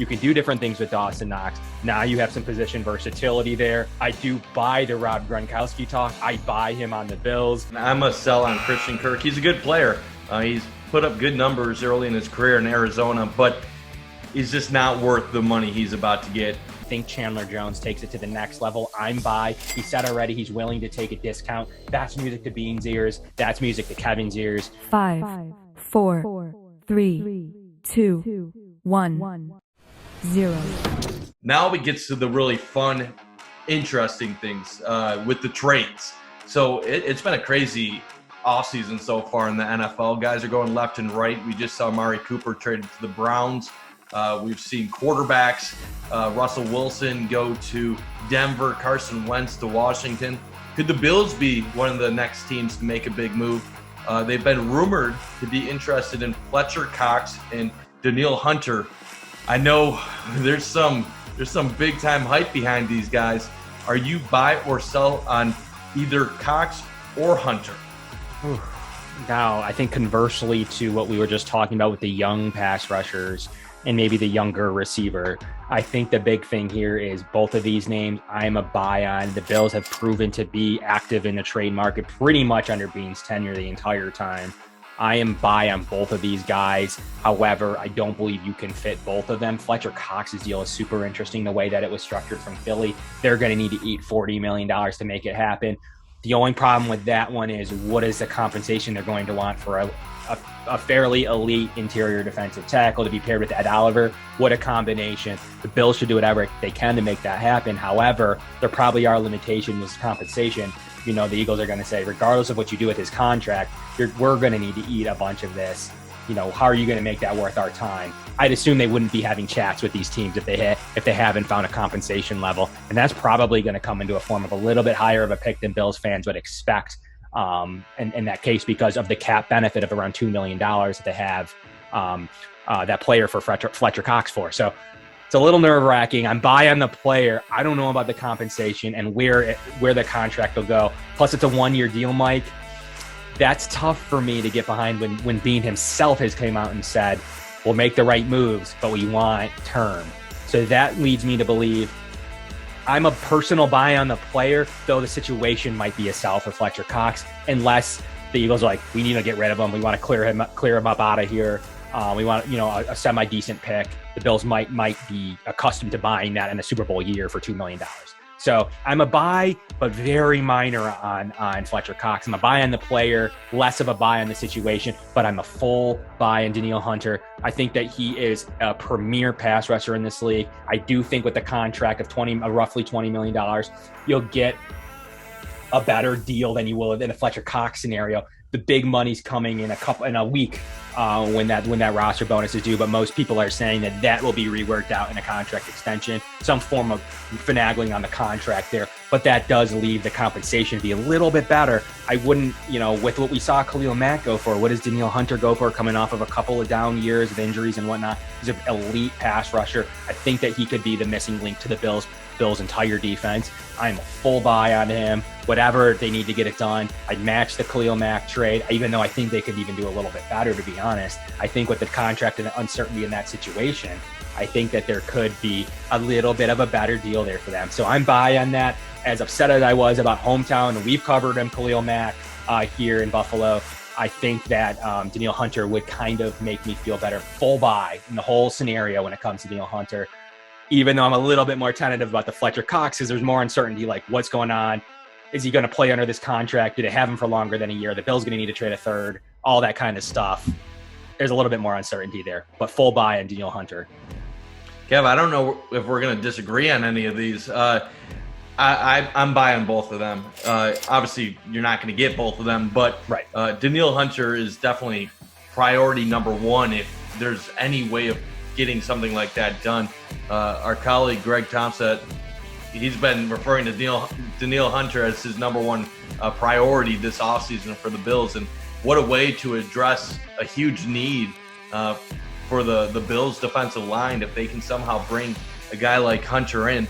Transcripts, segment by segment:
You can do different things with Dawson Knox. Now you have some position versatility there. I do buy the Rob Gronkowski talk. I buy him on the Bills. I'm a sell on Christian Kirk. He's a good player. He's put up good numbers early in his career in Arizona, but he's just not worth the money he's about to get. I think Chandler Jones takes it to the next level. I'm buy. He said already he's willing to take a discount. That's music to Bean's ears. That's music to Kevin's ears. 5, 4, 3, 2, 1, 0. Now it gets to the really fun, interesting things with the trades. So it's been a crazy offseason so far in the NFL. Guys are going left and right. We just saw Amari Cooper traded to the Browns. We've seen quarterbacks, Russell Wilson go to Denver, Carson Wentz to Washington. Could the Bills be one of the next teams to make a big move? They've been rumored to be interested in Fletcher Cox and Danielle Hunter. I know there's some big time hype behind these guys. Are you buy or sell on either Cox or Hunter? Now, I think conversely to what we were just talking about with the young pass rushers and maybe the younger receiver, I think the big thing here is both of these names I'm a buy on. The Bills have proven to be active in the trade market pretty much under Bean's tenure the entire time. I am buy on both of these guys. However, I don't believe you can fit both of them. Fletcher Cox's deal is super interesting, the way that it was structured from Philly. They're going to need to eat $40 million to make it happen. The only problem with that one is what is the compensation they're going to want for a fairly elite interior defensive tackle to be paired with Ed Oliver? What a combination. The Bills should do whatever they can to make that happen. However, there probably are limitations with compensation. You know, the Eagles are going to say, regardless of what you do with his contract, we're going to need to eat a bunch of this. You know, how are you going to make that worth our time? I'd assume they wouldn't be having chats with these teams if they haven't found a compensation level. And that's probably going to come into a form of a little bit higher of a pick than Bills fans would expect in that case, because of the cap benefit of around $2 million that they have that player for Fletcher Cox for. So it's a little nerve-wracking. I'm buy on the player. I don't know about the compensation and where the contract will go. Plus, it's a one-year deal, Mike. That's tough for me to get behind when Bean himself has came out and said, we'll make the right moves, but we want term. So that leads me to believe I'm a personal buy on the player, though the situation might be a sell for Fletcher Cox, unless the Eagles are like, we need to get rid of him. We want to clear him up out of here. We want, a semi-decent pick. The Bills might be accustomed to buying that in a Super Bowl year for $2 million. So I'm a buy, but very minor on Fletcher Cox. I'm a buy on the player, less of a buy on the situation, but I'm a full buy on Danielle Hunter. I think that he is a premier pass rusher in this league. I do think with the contract of roughly $20 million, you'll get a better deal than you will in a Fletcher Cox scenario. The big money's coming in a week when that roster bonus is due, but most people are saying that will be reworked out in a contract extension, some form of finagling on the contract there. But that does leave the compensation to be a little bit better. I wouldn't, with what we saw Khalil Mack go for, what does Danielle Hunter go for coming off of a couple of down years of injuries and whatnot? He's an elite pass rusher. I think that he could be the missing link to the Bills' entire defense. I'm a full buy on him. Whatever they need to get it done. I'd match the Khalil Mack trade, even though I think they could even do a little bit better, to be honest. I think with the contract and the uncertainty in that situation, I think that there could be a little bit of a better deal there for them. So I'm buy on that. As upset as I was about hometown, and we've covered him, Khalil Mack, here in Buffalo, I think that Danielle Hunter would kind of make me feel better. Full buy in the whole scenario when it comes to Danielle Hunter, even though I'm a little bit more tentative about the Fletcher Cox, because there's more uncertainty, like what's going on. Is he going to play under this contract? Do they have him for longer than a year? The Bills going to need to trade a third, all that kind of stuff. There's a little bit more uncertainty there, but full buy on Danielle Hunter. Kev, I don't know if we're going to disagree on any of these. I'm buying both of them. Obviously, you're not going to get both of them, but right. Danielle Hunter is definitely priority number one if there's any way of getting something like that done. Our colleague Greg Thompson, he's been referring to Danielle Hunter as his number one priority this offseason for the Bills, and what a way to address a huge need for the Bills defensive line if they can somehow bring a guy like Hunter in.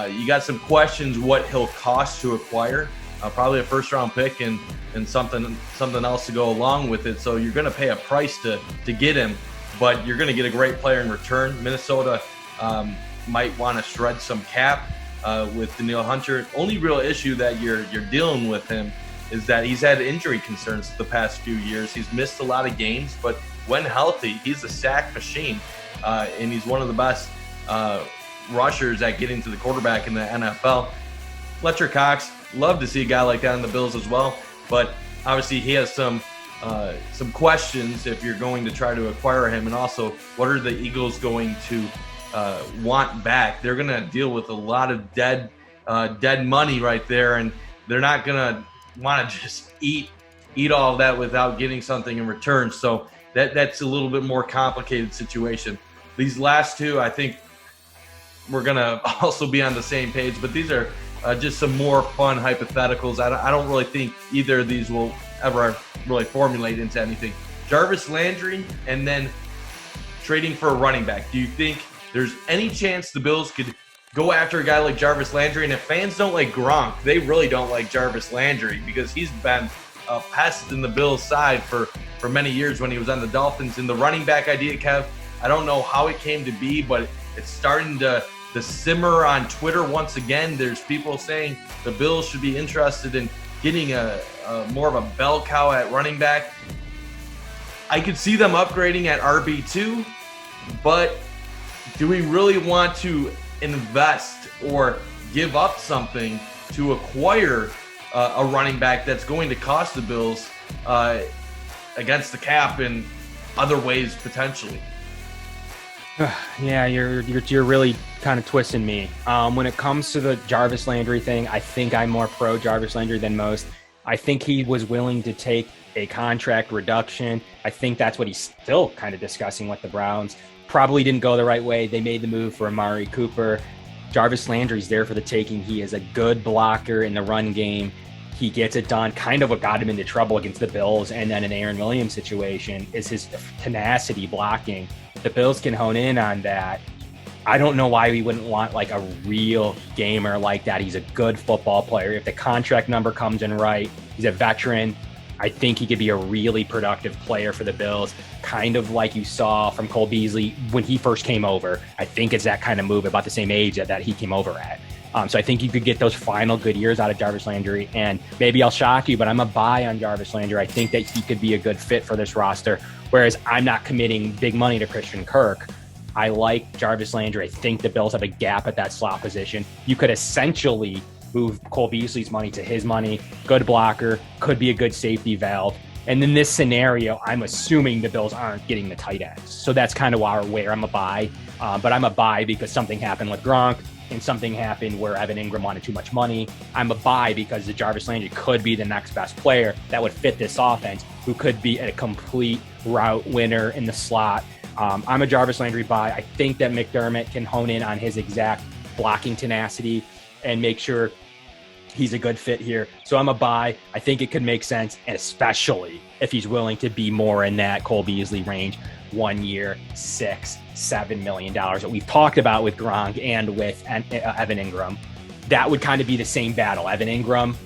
You got some questions what he'll cost to acquire, probably a first-round pick and something else to go along with it. So you're going to pay a price to get him, but you're going to get a great player in return. Minnesota might want to shred some cap with Danielle Hunter. Only real issue that you're dealing with him is that he's had injury concerns the past few years. He's missed a lot of games, but when healthy, he's a sack machine, and he's one of the best rushers at getting to the quarterback in the NFL. Fletcher Cox, love to see a guy like that in the Bills as well, but obviously he has some questions if you're going to try to acquire him, and also what are the Eagles going to want back? They're going to deal with a lot of dead money right there, and they're not going to want to just eat all of that without getting something in return. So that's a little bit more complicated situation. These last two, I think we're going to also be on the same page, but these are just some more fun hypotheticals. I don't really think either of these will ever really formulate into anything. Jarvis Landry and then trading for a running back. Do you think there's any chance the Bills could go after a guy like Jarvis Landry? And if fans don't like Gronk, they really don't like Jarvis Landry because he's been a pest in the Bills' side for many years when he was on the Dolphins. In the running back idea, Kev, I don't know how it came to be, but it's starting to simmer on Twitter once again. There's people saying the Bills should be interested in getting a more of a bell cow at running back. I could see them upgrading at RB2, but do we really want to invest or give up something to acquire a running back that's going to cost the Bills against the cap in other ways potentially? Yeah, you're really kind of twisting me. When it comes to the Jarvis Landry thing, I think I'm more pro Jarvis Landry than most. I think he was willing to take a contract reduction. I think that's what he's still kind of discussing with the Browns. Probably didn't go the right way. They made the move for Amari Cooper. Jarvis Landry's there for the taking. He is a good blocker in the run game. He gets it done. Kind of what got him into trouble against the Bills and then an Aaron Williams situation is his tenacity blocking. The Bills can hone in on that. I don't know why we wouldn't want like a real gamer like that. He's a good football player. If the contract number comes in right, he's a veteran. I think he could be a really productive player for the Bills, kind of like you saw from Cole Beasley when he first came over. I think it's that kind of move, about the same age that he came over at. So I think you could get those final good years out of Jarvis Landry, and maybe I'll shock you, but I'm a buy on Jarvis Landry. I think that he could be a good fit for this roster, whereas I'm not committing big money to Christian Kirk. I like Jarvis Landry. I think the Bills have a gap at that slot position. You could essentially move Cole Beasley's money to his money. Good blocker, could be a good safety valve. And in this scenario, I'm assuming the Bills aren't getting the tight ends. So that's kind of where I'm a buy. But I'm a buy because something happened with Gronk and something happened where Evan Ingram wanted too much money. I'm a buy because the Jarvis Landry could be the next best player that would fit this offense, who could be a complete route winner in the slot. I'm a Jarvis Landry buy. I think that McDermott can hone in on his exact blocking tenacity and make sure he's a good fit here. So I'm a buy. I think it could make sense, and especially if he's willing to be more in that Cole Beasley range, 1 year, $6-7 million that we've talked about with Gronk and with Evan Ingram. That would kind of be the same battle. Evan Ingram,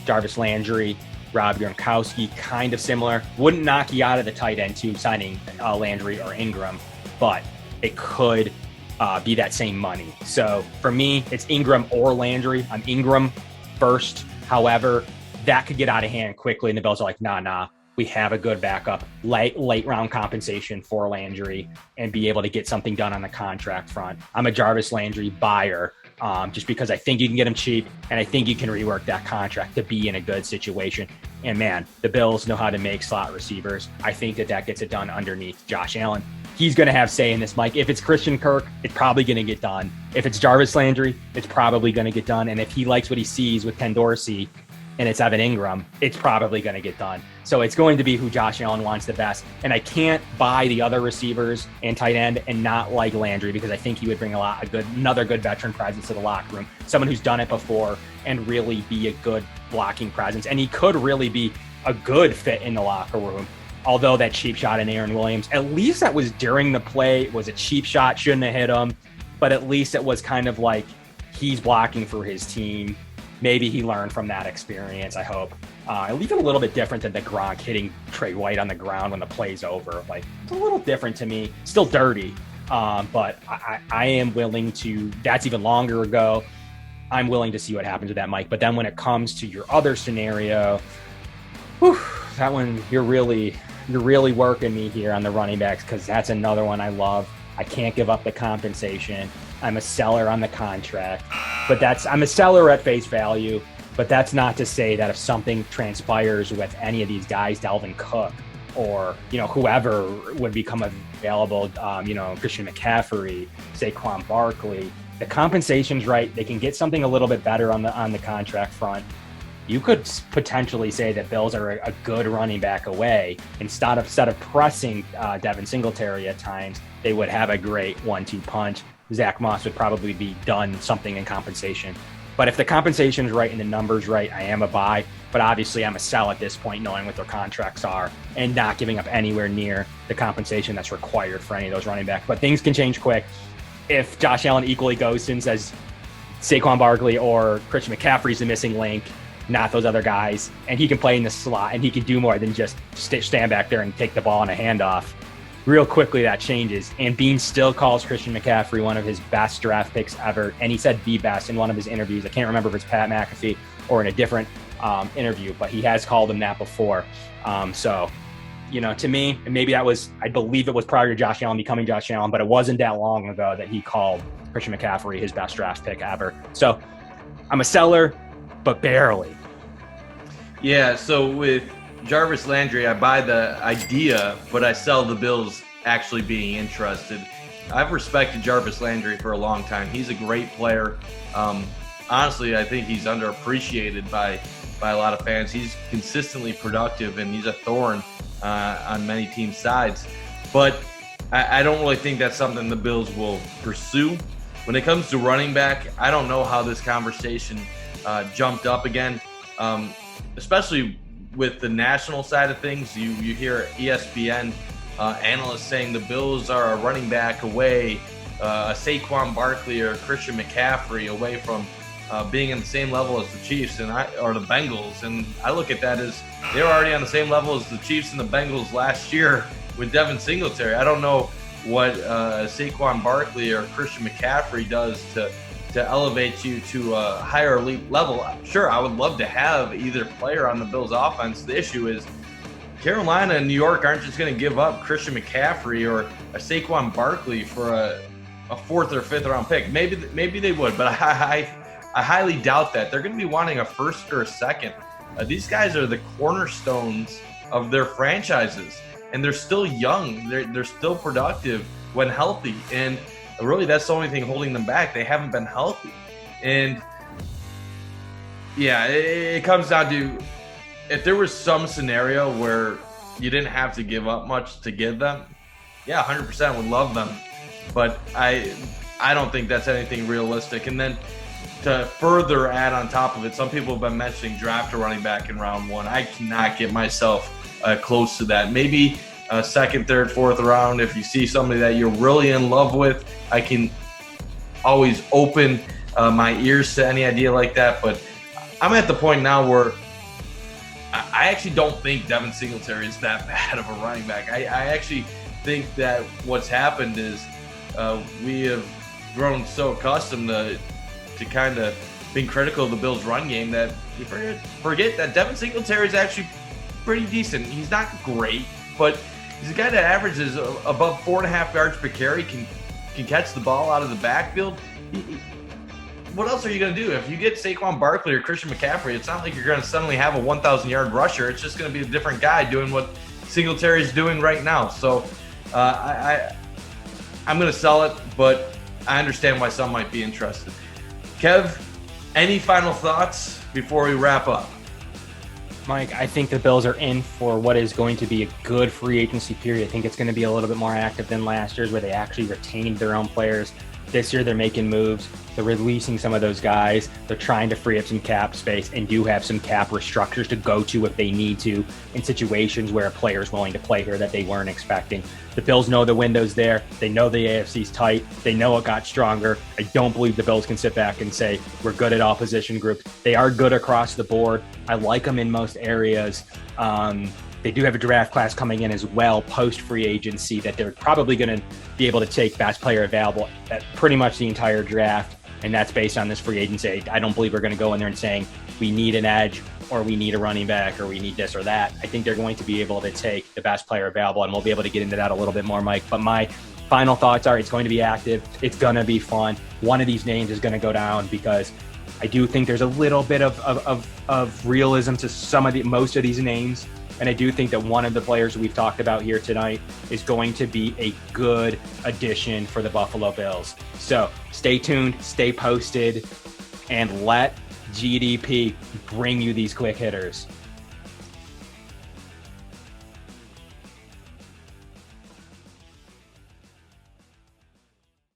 Jarvis Landry, Rob Gronkowski, kind of similar. Wouldn't knock you out of the tight end too, signing Landry or Ingram, but it could be that same money. So for me, it's Ingram or Landry. I'm Ingram first. However, that could get out of hand quickly, and the Bills are like, nah, we have a good backup, late round compensation for Landry, and be able to get something done on the contract front. I'm a Jarvis Landry buyer, just because I think you can get him cheap, and I think you can rework that contract to be in a good situation. And man, the Bills know how to make slot receivers. I think that gets it done underneath Josh Allen. He's going to have say in this, Mike. If it's Christian Kirk, it's probably going to get done. If it's Jarvis Landry, it's probably going to get done. And if he likes what he sees with Ken Dorsey and it's Evan Ingram, it's probably going to get done. So it's going to be who Josh Allen wants the best. And I can't buy the other receivers and tight end and not like Landry, because I think he would bring another good veteran presence to the locker room, someone who's done it before and really be a good blocking presence. And he could really be a good fit in the locker room. Although that cheap shot in Aaron Williams, at least that was during the play. It was a cheap shot, shouldn't have hit him, but at least it was kind of like he's blocking for his team. Maybe he learned from that experience, I hope. Even a little bit different than the Gronk hitting Trey White on the ground when the play's over. Like, it's a little different to me. Still dirty, But I am willing to, that's even longer ago. I'm willing to see what happens with that, Mike. But then when it comes to your other scenario, that one, you're really working me here on the running backs, because that's another one I love. I can't give up the compensation. I'm a seller on the contract, but I'm a seller at face value. But that's not to say that if something transpires with any of these guys, Dalvin Cook, or, whoever would become available, Christian McCaffrey, Saquon Barkley, the compensation's right. They can get something a little bit better on the contract front. You could potentially say that Bills are a good running back away. Instead of pressing Devin Singletary at times, they would have a great 1-2 punch. Zach Moss would probably be done something in compensation. But if the compensation's right and the numbers right, I am a buy. But obviously I'm a sell at this point, knowing what their contracts are and not giving up anywhere near the compensation that's required for any of those running backs. But things can change quick. If Josh Allen equally goes and says Saquon Barkley or Christian McCaffrey's the missing link, not those other guys, and he can play in the slot and he can do more than just stand back there and take the ball on a handoff, real quickly that changes. And Bean still calls Christian McCaffrey one of his best draft picks ever. And he said the best in one of his interviews. I can't remember if it's Pat McAfee or in a different interview, but he has called him that before. So, to me, and maybe I believe it was prior to Josh Allen becoming Josh Allen, but it wasn't that long ago that he called Christian McCaffrey his best draft pick ever. So I'm a seller, but barely. Yeah, so with Jarvis Landry, I buy the idea, but I sell the Bills actually being interested. I've respected Jarvis Landry for a long time. He's a great player. Honestly, I think he's underappreciated by a lot of fans. He's consistently productive, and he's a thorn on many teams' sides. But I don't really think that's something the Bills will pursue. When it comes to running back, I don't know how this conversation jumped up again, especially with the national side of things. You hear ESPN analysts saying the Bills are a running back away, a Saquon Barkley or Christian McCaffrey away from being in the same level as the Chiefs or the Bengals. And I look at that as they were already on the same level as the Chiefs and the Bengals last year with Devin Singletary. I don't know what Saquon Barkley or Christian McCaffrey does to elevate you to a higher elite level. Sure, I would love to have either player on the Bills offense. The issue is Carolina and New York aren't just going to give up Christian McCaffrey or a Saquon Barkley for a fourth or fifth round pick. Maybe they would, but I highly doubt that. They're going to be wanting a first or a second. These guys are the cornerstones of their franchises, and they're still young. They're still productive when healthy, and really that's the only thing holding them back. They haven't been healthy. And yeah, it comes down to, if there was some scenario where you didn't have to give up much to give them, yeah, 100% would love them. But I don't think that's anything realistic. And then to further add on top of it, some people have been mentioning draft a running back in round one. I cannot get myself close to that. Maybe second, third, fourth round. If you see somebody that you're really in love with, I can always open my ears to any idea like that. But I'm at the point now where I actually don't think Devin Singletary is that bad of a running back. I actually think that what's happened is we have grown so accustomed to kind of being critical of the Bills' run game that we forget that Devin Singletary is actually pretty decent. He's not great, but he's a guy that averages above 4.5 yards per carry, can catch the ball out of the backfield. What else are you going to do? If you get Saquon Barkley or Christian McCaffrey, it's not like you're going to suddenly have a 1,000-yard rusher. It's just going to be a different guy doing what Singletary is doing right now. So I'm going to sell it, but I understand why some might be interested. Kev, any final thoughts before we wrap up? Mike, I think the Bills are in for what is going to be a good free agency period. I think it's going to be a little bit more active than last year's, where they actually retained their own players. This year, they're making moves. They're releasing some of those guys. They're trying to free up some cap space and do have some cap restructures to go to if they need to in situations where a player is willing to play here that they weren't expecting. The Bills know the window's there. They know the AFC's tight. They know it got stronger. I don't believe the Bills can sit back and say, we're good at all position groups. They are good across the board. I like them in most areas. They do have a draft class coming in as well post free agency that they're probably going to be able to take best player available at pretty much the entire draft. And that's based on this free agency. I don't believe we're going to go in there and saying we need an edge or we need a running back or we need this or that. I think they're going to be able to take the best player available, and we'll be able to get into that a little bit more, Mike. But my final thoughts are it's going to be active. It's going to be fun. One of these names is going to go down because I do think there's a little bit of realism to most of these names. And I do think that one of the players we've talked about here tonight is going to be a good addition for the Buffalo Bills. So stay tuned, stay posted, and let GDP bring you these quick hitters.